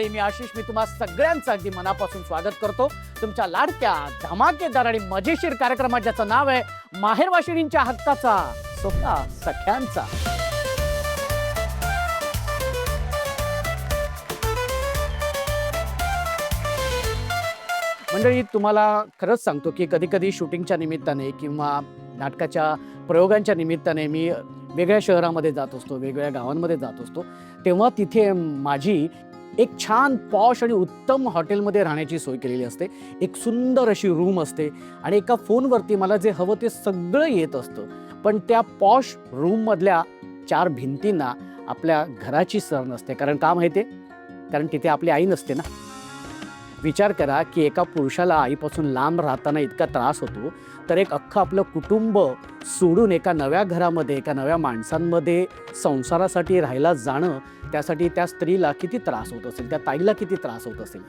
मी आशिष तुम्हा सगळ्यांचं अगदी मनापासून स्वागत करतो तुमच्या लाडक्या धमाकेदार आणि मजेशीर कार्यक्रमात ज्याचं नाव आहे माहेरवाशिणींच्या हक्काचा सोहळा सख्यांचा. मंडळी, तुम्हाला खरंच सांगतो की कधी कधी शूटिंगच्या निमित्ताने किंवा नाटकाच्या प्रयोगांच्या निमित्ताने मी वेगळ्या शहरामध्ये जात असतो, वेगवेगळ्या गावांमध्ये जात असतो, तेव्हा तिथे माझी एक छान पॉश आणि उत्तम हॉटेलमध्ये राहण्याची सोय केलेली असते. एक सुंदर अशी रूम असते आणि एका फोनवरती मला जे हवं ते सगळं येत असतं. पण त्या पॉश रूममधल्या 4 भिंतींना आपल्या घराची सर नसते. कारण का माहिती आहे? कारण तिथे आपली आई नसते ना. विचार करा की एका पुरुषाला आईपासून लांब राहताना इतका त्रास होतो, तर एक अख्खं आपलं कुटुंब सोडून एका नव्या घरामध्ये, एका नव्या माणसांमध्ये संसारासाठी राहायला जाणं, त्यासाठी त्या स्त्रीला किती त्रास होत असेल, त्या ताईला किती त्रास होत असेल.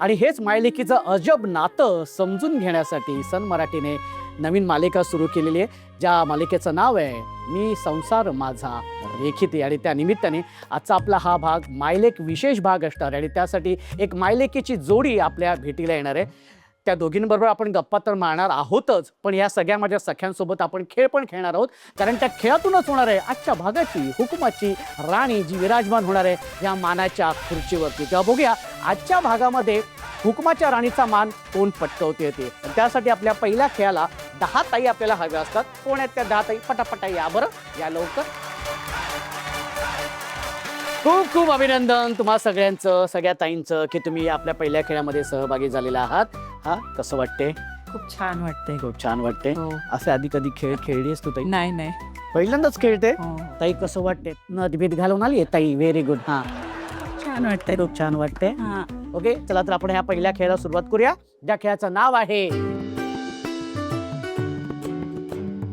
आणि हेच मायलेकीचं अजब नातं समजून घेण्यासाठी सन मराठीने नवीन मालिका सुरू केलेली आहे, ज्या मालिकेचं नाव आहे मी संसार माझा रेखिते. आणि त्या निमित्ताने आजचा आपला हा भाग मायलेक विशेष भाग असणार आहे आणि त्यासाठी एक मायलेकीची जोडी आपल्या भेटीला येणार आहे. त्या दोघींबरोबर आपण गप्पा तर मारणार आहोतच, पण या सगळ्या माझ्या सख्यांसोबत आपण खेळ पण खेळणार आहोत. कारण त्या खेळातूनच होणार आहे आजच्या भागाची हुकुमाची राणी जी विराजमान होणार आहे या मानाच्या खुर्चीवरती. तेव्हा बघूया आजच्या भागामध्ये हुकुमाच्या राणीचा मान कोण पटकवते ते. त्यासाठी आपल्या पहिल्या खेळाला 10 ताई आपल्याला हव्या असतात. कोण आहेत त्या 10 ताई? पटापटा या बरं, या लवकर. खूप खूप अभिनंदन तुम्हा सगळ्यांचं, सगळ्या ताईंचं की तुम्ही आपल्या पहिल्या खेळामध्ये सहभागी झालेला आहात. हा, कसं वाटते? खूप छान वाटतंय. खूप छान वाटते. हो. असे आधी कधी खेळ खेळलीस तू ताई? नाही नाही. पहिल्यांदाच खेळते हो. ताई. कसं वाटते? नदबीत घालून आली ताई. Very good. हा, छान वाटतंय. खूप छान वाटते. हा. ओके, चला तर आपण ह्या पहिल्या खेळाला सुरुवात करूया, ज्या खेळाचं नाव आहे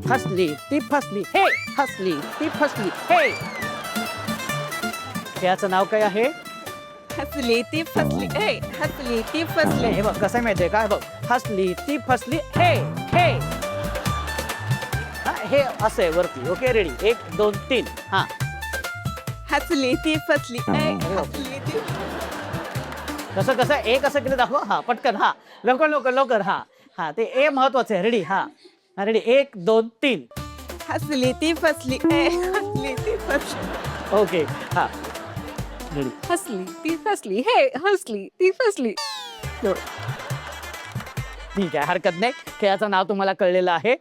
हसली ती फसली हे. हसली ती फसली हे. खेळाचं नाव काय आहे? हसली ती फसली ए, हसली ती फसली. हे बघ कसं माहितीये का? हे बघ, हसली ती फसली हे. हे हा, हे असं आहे वरती. Okay, ready? 1 2 3. हा, हसली ती फसली ए, हसली ती. कसं कसं एक असं केलं दाखव. हा, पटकन. हा, लवकर लवकर लवकर. हा हा, ते ए महत्वाचं आहे. रेडी? हा, रेडी? 1 2 3. हसली ती फसली ए, हसली ती फसली. ओके, हा, रेडी? हसली ती फसली हे, हसली ती फसली. ठीक आहे, हरकत नाही. खेळाचं नाव तुम्हाला कळलेलं आहे.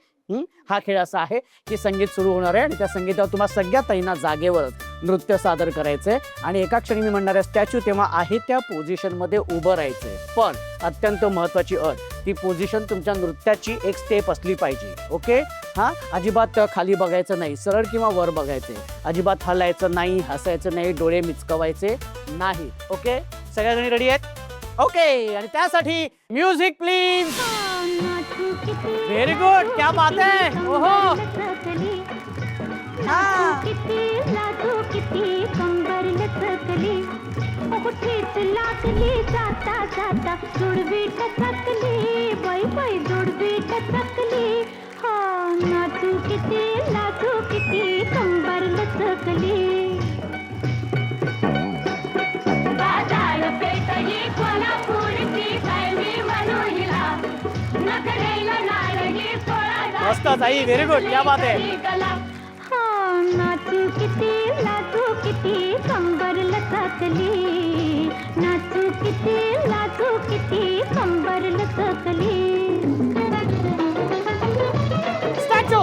हा खेळ असा आहे की संगीत सुरू होणार आहे आणि त्या संगीतावर तुम्हाला सगळ्या ताईंना जागेवरच नृत्य सादर करायचंय आणि एका क्षणी मी म्हणणार आहे स्टॅच्यू, तेव्हा आहे त्या पोझिशनमध्ये उभं राहायचंय. पण अत्यंत महत्वाची अट, ती पोझिशन तुमच्या नृत्याची एक स्टेप असली पाहिजे. ओके? हा, अजिबात खाली बघायचं नाही, सरळ किंवा वर बघायचे, अजिबात हलायचं नाही, हसायचं नाही, डोळे मिचकवायचे नाही. ओके, सगळ्यांनी रेडी आहेत? ओके, आणि त्यासाठी म्युझिक प्लीज. व्हेरी गुड, क्या बात है. ओहो, मस्त ताई, व्हेरी गुड, क्या बात है. नाचू किती कंबर लचकली, नाचू किती कंबर लचकली. स्टॅच्यू.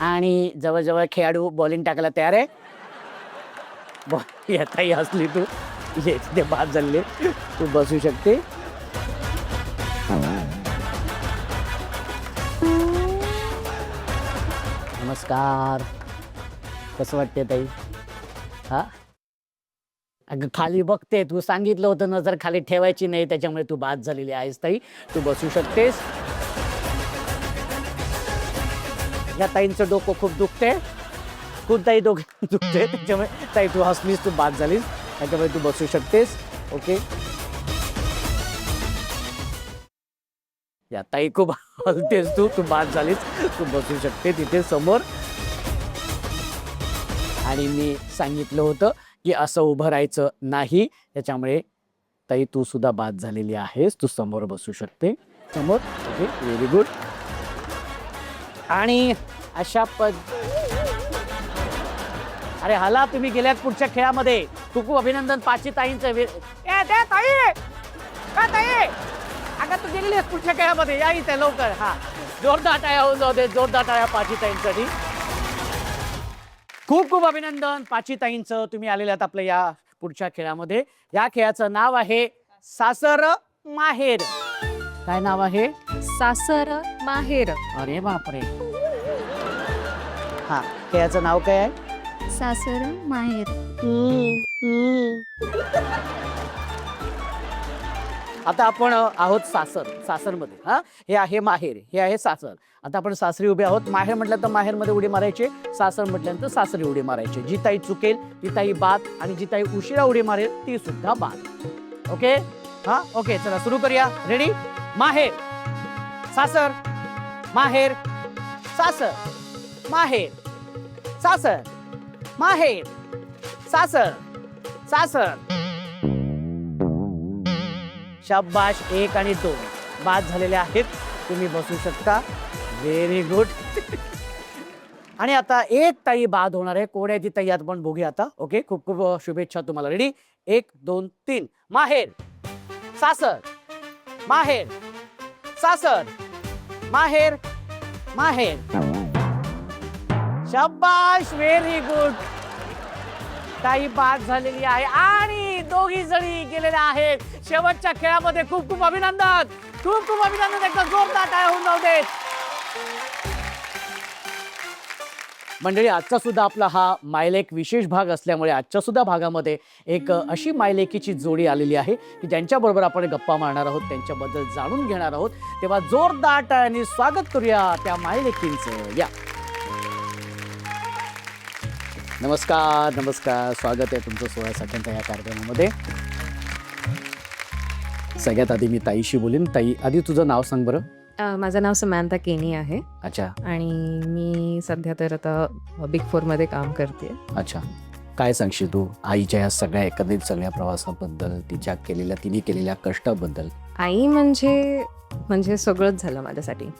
आणि जवळजवळ खेळाडू बॉलिंग टाकायला तयार आहे. येताही हसली तू, ये ते बाद झाले. तू बसू शकते. नमस्कार, कसं वाटते ताई? हा, अगं खाली बघते, तू सांगितलं होतं नजर खाली ठेवायची नाही, त्याच्यामुळे तू बाद झालेली आहेस ताई. तू बसू शकतेस. या ताईंचं डोकं खूप दुखते, खूप ताई डोकं दुखते, त्याच्यामुळे ताई तू हसलीस, तू बाद झालीस, त्याच्यामुळे तू बसू शकतेस. ओके, या ताई खूप हलतेस तू बाद झालीस. तू बसू शकते तिथे समोर. आणि मी सांगितलं होतं की असं उभं राहायचं नाही, त्याच्यामुळे ताई तू सुद्धा बाद झालेली आहेस. तू समोर बसू शकते समोर. Okay, very good. आणि अशा अरे हाला, तुम्ही गेल्यात पुढच्या खेळामध्ये. खूप अभिनंदन पाची ताईंचं. ताई का ताई, अगं तू गेलेली आहेस पुढच्या खेळामध्ये. या इथे लवकर. हा, जोरदार टाळ्या होऊन जाऊ दे, जोरदार टाळ्या पाची ताईंसाठी. खूप खूप अभिनंदन पाची ताईंचं. तुम्ही आलेले आहात आपल्या या पुढच्या खेळामध्ये. या खेळाचं नाव आहे सासर माहेर. काय नाव आहे? सासर माहेर. अरे बापरे. हा, खेळाचं नाव काय आहे? सासर माहेर. आता आपण आहोत सासरमध्ये. हा, हे आहे माहेर, हे आहे सासर. आता आपण सासरी उभे आहोत. माहेर म्हटलं तर माहेरमध्ये उडी मारायचे, सासर म्हटल्यानंतर सासरी उडी मारायचे. जी ताई चुकेल ती ताई बाद, आणि जी ताई उशिरा उडी मारेल ती सुद्धा बाद. ओके, हा ओके, चला सुरू करूया. रेडी? माहेर, सासर, माहेर, सासर, माहेर, सासर, माहेर, सासर, सासर. शाबाश. 1 आणि 2 बाद झालेले आहेत. तुम्ही बसू शकता. Very good. आणि आता एक ताई बाद होणार आहे. कोण आहे ती ताई आपण बघूया आता. ओके, खूप खूप शुभेच्छा तुम्हाला. रेडी? 1 2 3. माहेर, सासर, माहेर, सासर, माहेर, माहेर. शाबाश. Very good. ताई बाद झालेली आहे आणि दोघी जणी गेलेल्या आहेत शेवटच्या खेळामध्ये. खूप खूप अभिनंदन, खूप खूप अभिनंदन. एकदा जोरदार टाळ्या होऊन जाऊ देत. मंडळी, आजचा सुद्धा आपला हा मायलेक विशेष भाग असल्यामुळे आजच्या सुद्धा भागामध्ये एक अशी मायलेकीची जोडी आलेली आहे की ज्यांच्याबरोबर आपण गप्पा मारणार आहोत, त्यांच्याबद्दल जाणून घेणार आहोत. तेव्हा जोरदार टाळ्यांनी स्वागत करूया त्या मायलेकींचं. या, नमस्कार नमस्कार. स्वागत आहे तुमचं 16 सेकंडच्या या कार्यक्रमामध्ये. सगळ्यात आधी मी ताईशी बोलीन. ताई, आधी तुझं नाव सांग बरं. माझं नाव समांथा केनी आहे. अच्छा आणि मी सध्या तर आता बिग 4 मध्ये काम करते. अच्छा. काय सांगशील तू आईच्या या सगळ्या एकंदरीत सगळ्या प्रवासाबद्दल, तिने केलेल्या कष्टाबद्दल? आई म्हणजे सगळंच झालं माझ्यासाठी.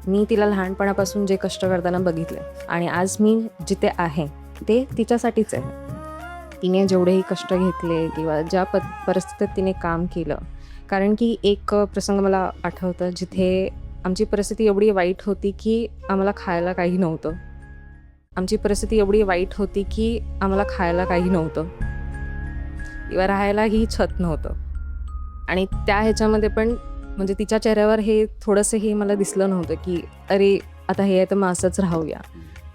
मी तिला लहानपणापासून जे कष्ट करताना बघितले आणि आज मी जिथे आहे ते तिच्यासाठीच आहे. तिने जेवढेही कष्ट घेतले किंवा ज्या परिस्थितीत तिने काम केलं. कारण की एक प्रसंग मला आठवतं जिथे आमची परिस्थिती एवढी वाईट होती की आम्हाला खायला काही नव्हतं. किंवा राहायलाही छत नव्हतं. आणि त्या ह्याच्यामध्ये पण म्हणजे तिच्या चेहऱ्यावर हे थोडंसंही मला दिसलं नव्हतं की अरे आता हे आहे तर मग असंच राहूया.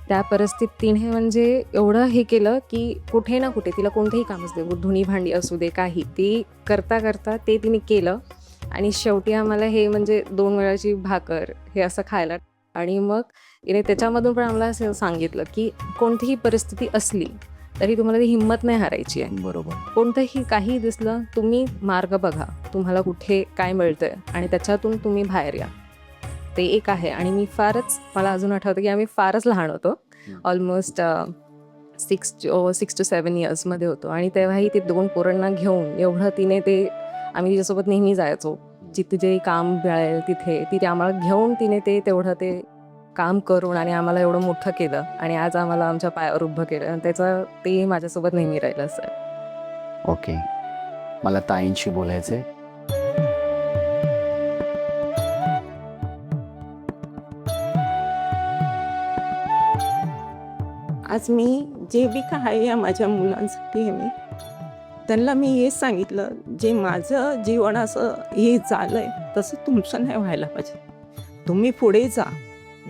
त्या परिस्थितीने म्हणजे एवढं हे केलं की कुठे ना कुठे तिला कोणतेही काम असू दे, धुणी भांडी असू दे, काही ती करता करता ते तिने केलं. आणि शेवटी आम्हाला हे म्हणजे 2 वेळाची भाकर हे असं खायला. आणि मग तिने त्याच्यामधून पण आम्हाला असं सांगितलं की कोणतीही परिस्थिती असली तरी तुम्हाला ती हिंमत नाही हारायची आहे. बरोबर. कोणतंही काही दिसलं तुम्ही मार्ग बघा, तुम्हाला कुठे काय मिळतंय आणि त्याच्यातून तुम्ही बाहेर या. ते एक आहे. आणि मला अजून आठवतं की आम्ही फारच लहान होतो. ऑलमोस्ट 6 to 7 इयर्समध्ये होतो. आणि तेव्हाही ते 2 पोरांना घेऊन एवढं आम्ही तिच्यासोबत नेहमी जायचो. जिथे जे काम मिळेल तिथे आम्हाला घेऊन तिने तेवढं काम करून आणि आम्हाला एवढं मोठं केलं. आणि आज आम्हाला आमच्या पायावर उभं केलं. आणि ते माझ्यासोबत नेहमी राहिलं असं. ओके, मला ताईंशी बोलायचंय. आज मी जे बी काय आहे या माझ्या मुलांसाठी मी त्यांना मी हेच सांगितलं, जे माझं जीवन असं हे झालंय तसं तुमचं नाही व्हायला पाहिजे. तुम्ही पुढे जा,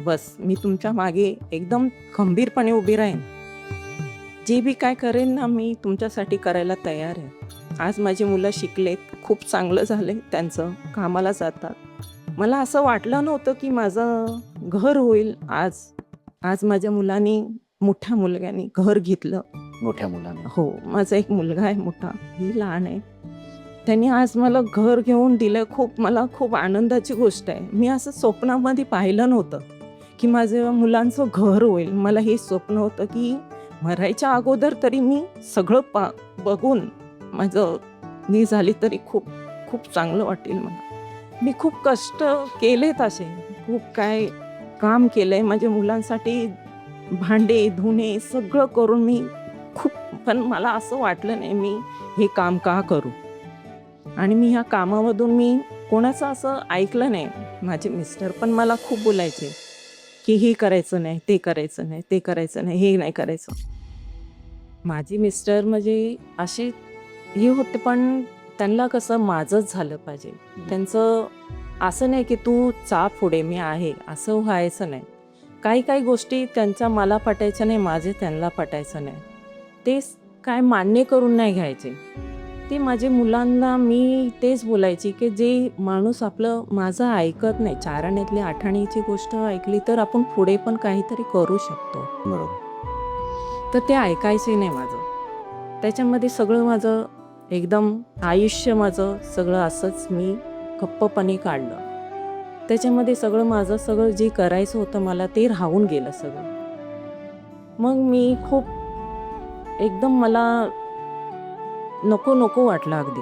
बस मी तुमच्या मागे एकदम खंबीरपणे उभी राहीन. जे बी काय करेन ना मी तुमच्यासाठी करायला तयार आहे. आज माझी मुलं शिकलेत, खूप चांगलं झाले, त्यांचं कामाला जातात. मला असं वाटलं नव्हतं की माझं घर होईल. आज माझ्या मुलांनी, मोठ्या मुलग्याने घर घेतलं. मोठ्या मुलांना. हो, माझा एक मुलगा आहे मोठा, ही लहान आहे. त्यांनी आज मला घर घेऊन दिलं. मला खूप आनंदाची गोष्ट आहे. मी असं स्वप्नामध्ये पाहिलं नव्हतं की माझ्या मुलांचं घर होईल. मला हे स्वप्न होतं की मरायच्या अगोदर तरी मी सगळं बघून माझं झाली तरी खूप खूप चांगलं वाटेल मला. मी खूप कष्ट केलेत असे, खूप काय काम केलं आहे माझ्या मुलांसाठी. भांडे धुणे सगळं करून मी खूप, पण मला असं वाटलं नाही मी हे काम का करू. आणि मी ह्या कामामधून मी कोणाचं असं ऐकलं नाही. माझे मिस्टर पण मला खूप बोलायचे की हे करायचं नाही, ते करायचं नाही, ते करायचं नाही, हे नाही करायचं. माझे मिस्टर म्हणजे असे हे होते, पण त्यांना कसं माझंच झालं पाहिजे. त्यांचं असं नाही की तू चा पुढे मी आहे असं व्हायचं नाही. काही काही गोष्टी त्यांच्या मला पटायच्या नाही, माझे त्यांना पटायचं नाही. ते काय मान्य करून नाही घ्यायचे. ते माझ्या मुलांना मी तेच बोलायची की जे माणूस माझं ऐकत नाही, चाराण्यातली आठाणीची गोष्ट ऐकली तर आपण पुढे पण काहीतरी करू शकतो. बरोबर. तर ते ऐकायचे नाही माझं. त्याच्यामध्ये सगळं माझं एकदम आयुष्य माझं सगळं असंच मी गप्पपणे काढलं. त्याच्यामध्ये सगळं जे करायचं होतं मला ते राहून गेलं सगळं. मग मी खूप एकदम मला नको वाटलं अगदी.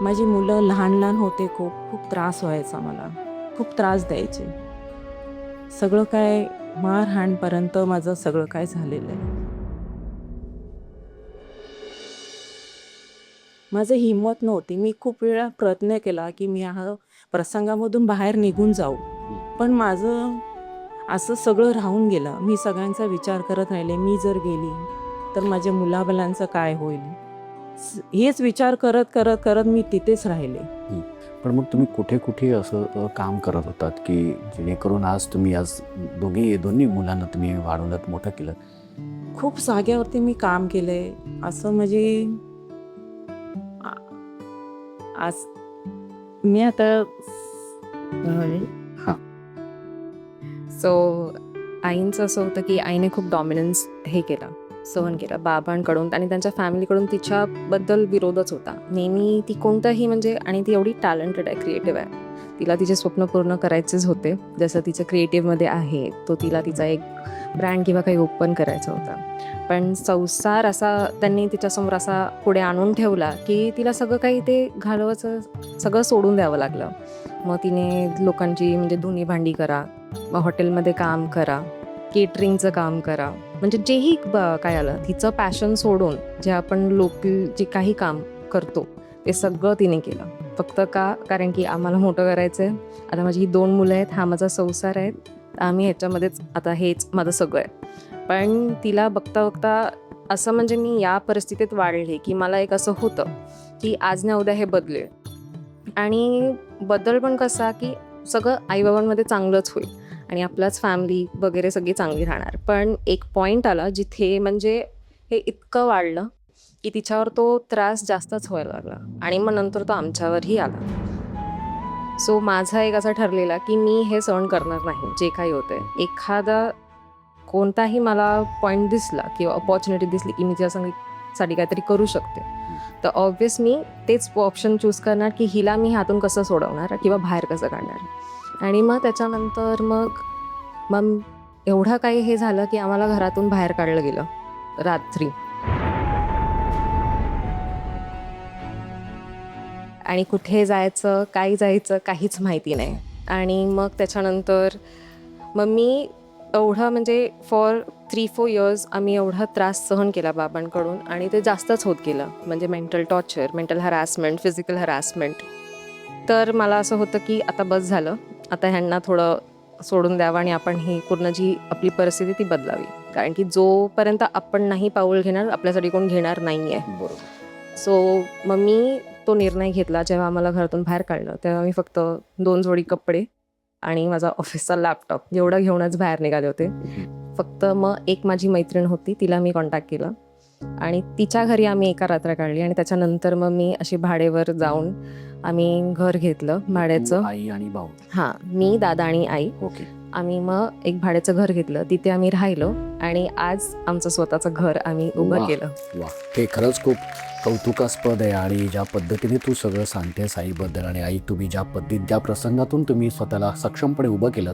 माझी मुलं लहान होते, खूप त्रास व्हायचा मला, खूप त्रास द्यायचे. सगळं काय मारहाणपर्यंत माझं सगळं काय झालेलं आहे. माझं हिंमत नव्हती. मी खूप वेळा प्रयत्न केला की मी ह्या प्रसंगामधून बाहेर निघून जाऊ, पण माझं असं सगळं राहून गेलं. मी सगळ्यांचा विचार करत राहिले. मी जर गेली तर माझ्या मुलाबालांचं काय होईल, हेच विचार करत मी तिथेच राहिले. पण मग तुम्ही कुठे असं काम करत होतात की जेणेकरून आज तुम्ही दोन्ही मुलांना तुम्ही वाढवलं, मोठं केलं? खूप जाग्यावरती मी काम केलंय. असं म्हणजे आज मी आता सो आईंचं असं होतं की आईने खूप डॉमिनन्स सहन केला बाबांकडून आणि त्यांच्या फॅमिलीकडून. तिच्याबद्दल विरोधच होता नेहमी. ती कोणतंही म्हणजे, आणि ती एवढी टॅलेंटेड आहे, क्रिएटिव्ह आहे. तिला तिचे स्वप्न पूर्ण करायचेच होते. जसं तिचं क्रिएटिव्हमध्ये आहे, तिला तिचा एक ब्रँड किंवा काही ओपन करायचा होता. पण संसार असा त्यांनी तिच्यासमोर असा पुढे आणून ठेवला की तिला सगळं काही ते घालवायचं, सगळं सोडून द्यावं लागलं. मग तिने लोकांची म्हणजे धुणी भांडी करा, मग हॉटेलमध्ये काम करा, केटरिंगचं काम करा, म्हणजे जेही काय आलं तिचं पॅशन सोडून जे आपण लोकल जे काही काम करतो ते सगळं तिने केलं. फक्त कारण की आम्हाला मोठं करायचं आहे. आता माझी ही 2 मुलं आहेत, हा माझा संसार आहे, आम्ही ह्याच्यामध्येच आता हेच माझं सगळं आहे. पण तिला बघता असं म्हणजे मी या परिस्थितीत वाढले की मला एक असं होतं की आज ना उद्या हे बदलेल. आणि बदल पण कसा की सगळं आईबाबांमध्ये चांगलंच होईल आणि आपलाच फॅमिली वगैरे सगळी चांगली राहणार. पण एक पॉईंट आला जिथे म्हणजे हे इतकं वाढलं की तिच्यावर तो त्रास जास्तच व्हायला लागला आणि मग नंतर तो आमच्यावरही आला. सो माझा एक असा ठरलेला की मी हे सहन करणार नाही जे काही होतंय. एखादा कोणताही मला पॉईंट दिसला किंवा अपॉर्च्युनिटी दिसली की मी तिच्यासाठी काहीतरी करू शकते, तर ऑब्व्हियस मी तेच ऑप्शन चूज करणार की हिला मी हातून कसं सोडवणार किंवा बाहेर कसं काढणार. आणि मग त्याच्यानंतर मग एवढं काही हे झालं की आम्हाला घरातून बाहेर काढलं गेलं रात्री. आणि कुठे जायचं, काय जायचं काहीच माहिती नाही. आणि मग त्याच्यानंतर मी एवढं म्हणजे फॉर 3-4 इयर्स आम्ही एवढा त्रास सहन केला बाबांकडून आणि ते जास्तच होत गेलं. म्हणजे mental torture, mental harassment, physical harassment. तर मला असं होतं की आता बस झालं, आता ह्यांना थोडं सोडून द्यावं आणि आपण ही पूर्ण जी आपली परिस्थिती ती बदलावी. कारण की जोपर्यंत आपण नाही पाऊल घेणार आपल्यासाठी कोण घेणार नाही आहे. बरोबर. सो मग मी तो निर्णय घेतला. जेव्हा आम्हाला घरातून बाहेर काढलं तेव्हा मी फक्त 2 जोडी कपडे आणि माझा ऑफिसचा लॅपटॉप एवढं घेऊनच बाहेर निघाले होते. फक्त मग एक माझी मैत्रीण होती, तिला मी कॉन्टॅक्ट केला आणि तिच्या घरी आम्ही एका रात्र काढली आणि त्याच्यानंतर मग मी अशी भाडेवर जाऊन आम्ही घर घेतलं भाड्याचं. आई आणि भाऊ? हां, मी, दादा आणि आई. ओके. आम्ही मग एक भाड्याचं घर घेतलं, तिथे आम्ही राहिलो आणि आज आमचं स्वतःचं घर आम्ही उभं वाह. केलं. वा, हे खरंच खूप कौतुकास्पद आहे. आणि ज्या पद्धतीने तू सगळं सांगतेस आईबद्दल, आणि आई तुम्ही ज्या प्रसंगातून तुम्ही स्वतःला सक्षमपणे उभं केलं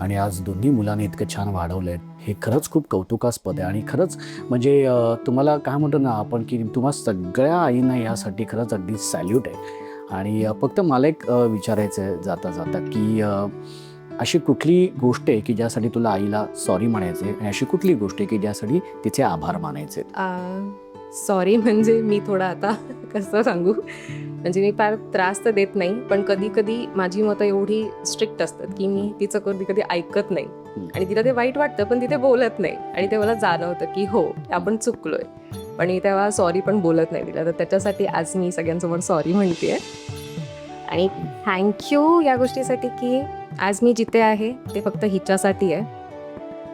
आणि आज दोन्ही मुलांनी इतकं छान वाढवलंय, हे खरंच खूप कौतुकास्पद आहे. आणि खरंच म्हणजे तुम्हाला काय म्हणतो ना आपण, की तुम्हा सगळ्या आईंना यासाठी खरंच अगदी सॅल्यूट आहे. आणि फक्त मला एक विचारायचं आहे जाता जाता, की अशी कुठली गोष्ट आहे की ज्यासाठी तुला आईला सॉरी म्हणायचे, आणि अशी कुठली गोष्ट आहे की ज्यासाठी तिचे आभार मानायचे? सॉरी म्हणजे मी थोडं आता कसं सांगू, म्हणजे मी फार त्रास तर देत नाही, पण कधी कधी माझी मतं एवढी स्ट्रिक्ट असतात की मी तिचं कधी कधी ऐकत नाही आणि तिला ते वाईट वाटतं पण तिथे बोलत नाही. आणि ते मला जाणवतं की हो आपण चुकलोय, पण मी तेव्हा सॉरी पण बोलत नाही तिला. तर त्याच्यासाठी आज मी सगळ्यांसमोर सॉरी म्हणते. आणि थँक्यू या गोष्टीसाठी की आज मी जिथे आहे ते फक्त हिच्यासाठी आहे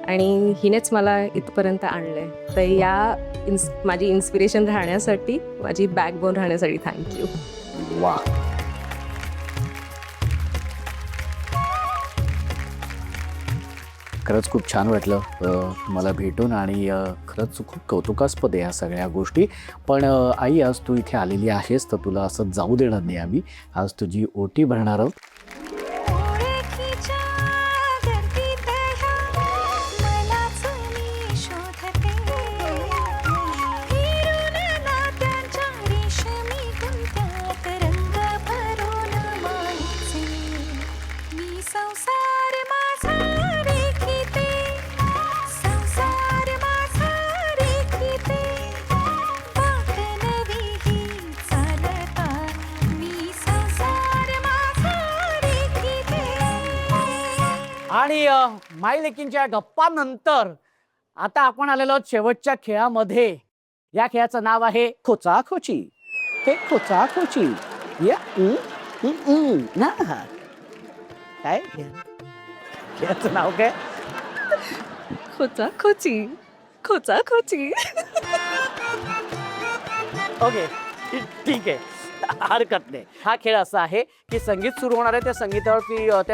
आणि हिनेच मला इथपर्यंत आणलंय. तर या माझी इन्स्पिरेशन राहण्यासाठी, माझी बॅकबोन राहण्यासाठी थँक्यू. वा, खरंच खूप छान वाटलं मला भेटून. आणि खरंच खूप कौतुकास्पद आहे या सगळ्या गोष्टी. पण आई, आज तू इथे आलेली आहेस तर तुला असं जाऊ देणार नाही आम्ही. आज तुझी ओटी भरणार आहोत. आणि माई लेकींच्या गप्पानंतर आता आपण आलेलो आहोत शेवटच्या खेळामध्ये. या खेळाचं नाव आहे खोचाखोची. हे खोचाखोची या ना काय खेळाचं नाव काय? खोचाखोची, खोचाखोची. ओके, ठीक आहे, हरकत नाही. हा खेळ असा आहे की संगीत सुरू होणार आहे, त्या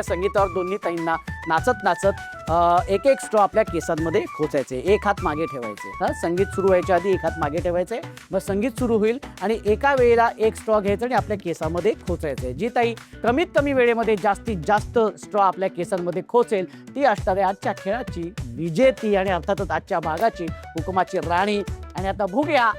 संगीतावर दोन्ही ताईंना नाचत नाचत एक एक स्ट्रॉ आपल्या केसांमध्ये खोचायचे. एक हात मागे ठेवायचे. हा, संगीत सुरू व्हायच्या आधी एक हात मागे ठेवायचे. मग संगीत सुरू होईल आणि एका वेळेला एक स्ट्रॉ घ्यायचं आणि आपल्या केसामध्ये खोचायचे. जी ताई कमीत कमी वेळेमध्ये जास्तीत जास्त स्ट्रॉ आपल्या केसांमध्ये खोचेल ती असणार आहे आजच्या खेळाची विजेती आणि अर्थातच आजच्या भागाची हुकुमाची राणी. आणि आता बघूया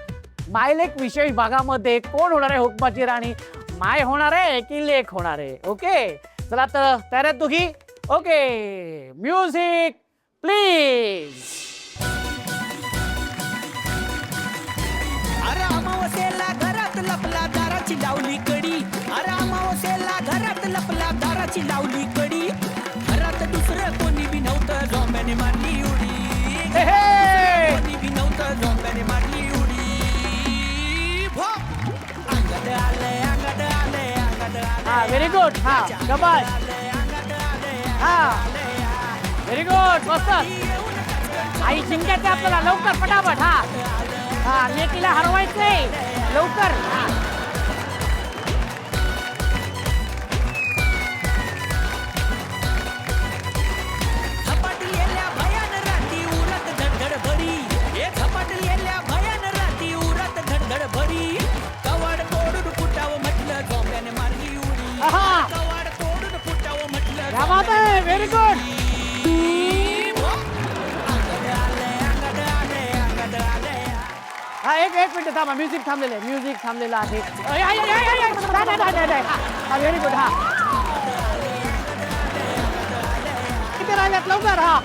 मायलेक विशेष भागामध्ये कोण होणार आहे हुकमाची राणी. माय होणार आहे की लेक होणार आहे? ओके, चला तर तयार आहेत दोघी? Okay, music please. अरे अमावस्येला घरात लपला दाराची लावली कडी. अरे अमावस्येला घरात लपला दाराची लावली कडी. घरात दुसरं कोणी बी नव्हतं, झोंब्याने मारली उडी. कोणी बी नव्हतं, झोंब्याने मारली उडी. अंगद आले, अंगद आले, अंगद आले. हा, व्हेरी गुड. हा, शाबास. हा, व्हेरी गुड, मस्त. आई जिंकायचं आपल्याला, लवकर पटापट. हा हा, लेकीला हरवायचंय लवकर. झपाटलेल्या भयान राती उरत धडधड भरी. हे झपाटलेल्या भयान राती उरत धडधड भरी. कवाड तोडून फुटावं म्हटलं, झोंब्याने मारली उडी. आहा. कवाड तोडून फुटावं म्हटलं, क्या बात आहे, व्हेरी गुड. अंगद आले, अंगद आले, अंगद आले. हा, एक मिनिट थांबा. म्युझिक थांबलेलं आहे, म्युझिक थांबलेलं आहे. हा, व्हेरी गुड. हा, किती राहिल्यात लवकर. हा,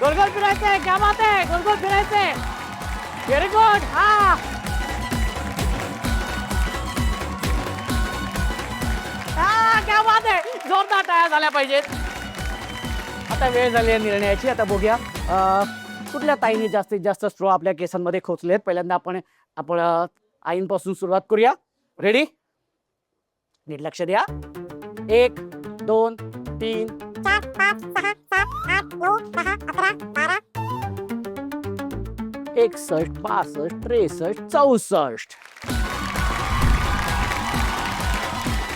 गोलगोल फिरायचंय. क्या बात आहे, गोलगोल फिरायचंय. Very good. हा, क्या बात आहे, जोरदार टाळ्या झाल्या पाहिजेत. आता वेळ झाली आहे निर्णयाची. आता बघूया कुठल्या ताईने जास्तीत जास्त स्ट्रॉ आपल्या केसांमध्ये खोचलेत. पहिल्यांदा आपण आईंपासून सुरुवात करूया. रेडी? नीट लक्ष द्या. 1 2 3 4 5 6 7 8 9 10 11 12 61 62 63 64.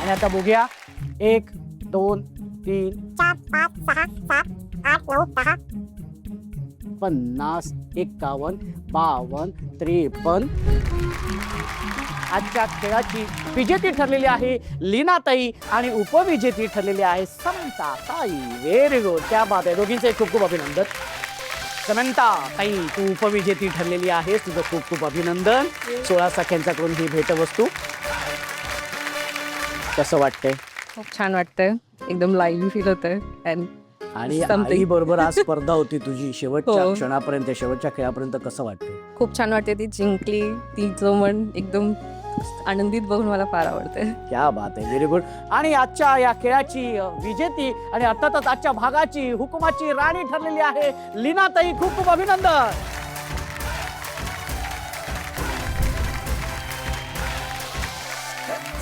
आणि आता बघूया 1 2 3 50 51 52 53. आजच्या खेळाची विजेती ठरलेली आहे लीनाताई आणि उपविजेती ठरलेली आहे समंता ताई. व्हेरी गुड, त्या बात आहे. दोघींचे खूप खूप अभिनंदन. समंता ताई, तू उपविजेती ठरलेली आहेस, तुझं खूप खूप अभिनंदन. 16 सख्यांच्याकडून ही भेटवस्तू. कसं वाटतंय? खूप छान वाटतंय, एकदम लाईव्ह फील होतंय. आणि Something. आई बरोबर आज स्पर्धा होती तुझी शेवटच्या हो. क्षणापर्यंत, शेवटच्या खेळापर्यंत. कसं वाटतंय? खूप छान वाटते, ती जिंकली, तिचं मन एकदम आनंदित बघून मला फार आवडते. क्या बात आहे, व्हेरी गुड. आणि आजच्या या खेळाची विजेती आणि अर्थातच आजच्या भागाची हुकुमाची राणी ठरलेली आहे लीनाताई. खूप खूप अभिनंदन.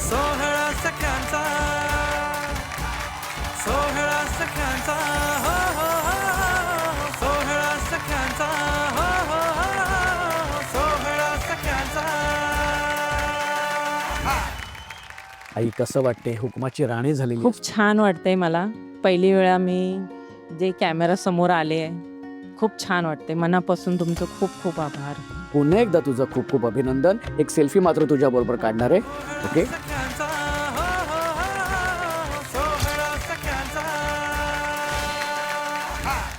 सोहळा सख्यांचा, सोहळा सख्यांचा, हो हो हो, सोहळा सख्यांचा, हो हो हो, सोहळा सख्यांचा. आई, कसं वाटते? हुकुमाची राणी झालेली. खूप छान वाटतंय मला. पहिली वेळा मी जे कॅमेरा समोर आले आहे, खूप छान वाटते. मनापासून तुमचं खूप खूप आभार. पुन्हा एकदा तुझं खूप खूप अभिनंदन. एक सेल्फी मात्र तुझ्या बरोबर काढणार आहे. ओके. सख्यांचा, हो हो हो, सोहळा सख्यांचा.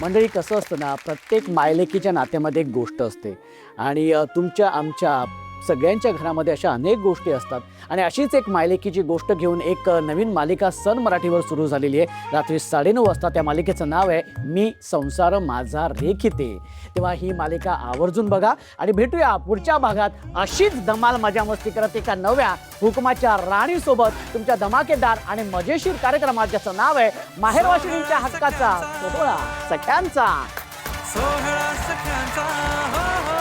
मंडळी, कसं असतं ना, प्रत्येक मायलेकीच्या नात्यामध्ये एक गोष्ट असते आणि तुमच्या आमच्या सगळ्यांच्या घरामध्ये अशा अनेक गोष्टी असतात. आणि अशीच एक मायलेकीची गोष्ट घेऊन एक नवीन मालिका सन मराठीवर सुरू झालेली आहे. रात्री 9:30 वाजता त्या मालिकेचं नाव आहे मी संसार माझा रेखिते. तेव्हा ही मालिका आवर्जून बघा आणि भेटूया पुढच्या भागात अशीच धमाल मजा मस्ती करत एका नव्या हुकुमाच्या राणीसोबत तुमच्या धमाकेदार आणि मजेशीर कार्यक्रमात, ज्याचं नाव आहे माहेरवाशिणींच्या हक्काचा सोहळा सख्यांचा. सोहळा सख्यांचा, हो हो